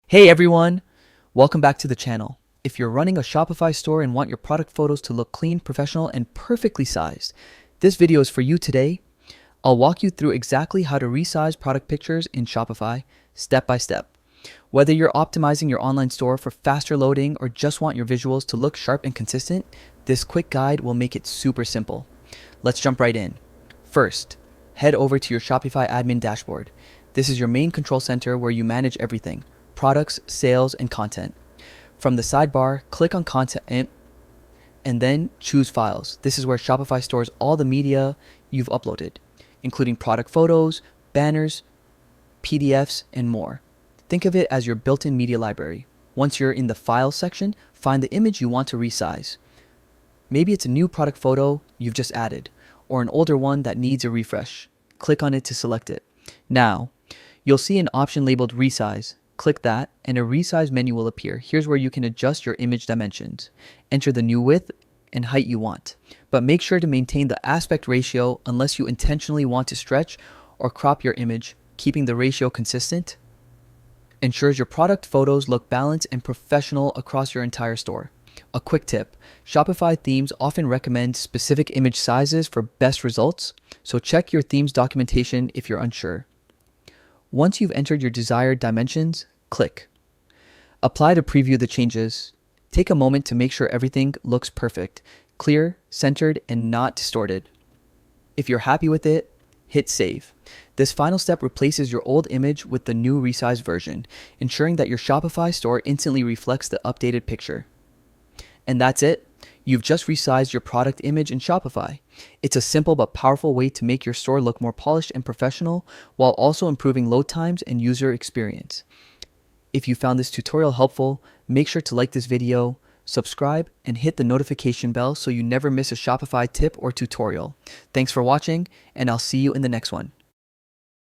Hey everyone, welcome back to the channel. If you're running a Shopify store and want your product photos to look clean, professional, and perfectly sized, this video is for you today. I'll walk you through exactly how to resize product pictures in Shopify, step by step. Whether you're optimizing your online store for faster loading or just want your visuals to look sharp and consistent, this quick guide will make it super simple. Let's jump right in. First, head over to your Shopify admin dashboard. This is your main control center where you manage everything: products, sales, and content. From the sidebar, click on content and then choose files. This is where Shopify stores all the media you've uploaded, including product photos, banners, PDFs, and more. Think of it as your built-in media library. Once you're in the Files section, find the image you want to resize. Maybe it's a new product photo you've just added, or an older one that needs a refresh. Click on it to select it. Now, you'll see an option labeled Resize. Click that and a resize menu will appear. Here's where you can adjust your image dimensions. Enter the new width and height you want, but make sure to maintain the aspect ratio unless you intentionally want to stretch or crop your image. Keeping the ratio consistent ensures your product photos look balanced and professional across your entire store. A quick tip: Shopify themes often recommend specific image sizes for best results, so check your theme's documentation if you're unsure. Once you've entered your desired dimensions, click Apply to preview the changes. Take a moment to make sure everything looks perfect, clear, centered, and not distorted. If you're happy with it, hit Save. This final step replaces your old image with the new resized version, ensuring that your Shopify store instantly reflects the updated picture. And that's it. You've just resized your product image in Shopify. It's a simple but powerful way to make your store look more polished and professional while also improving load times and user experience. If you found this tutorial helpful, make sure to like this video, subscribe, and hit the notification bell so you never miss a Shopify tip or tutorial. Thanks for watching, and I'll see you in the next one.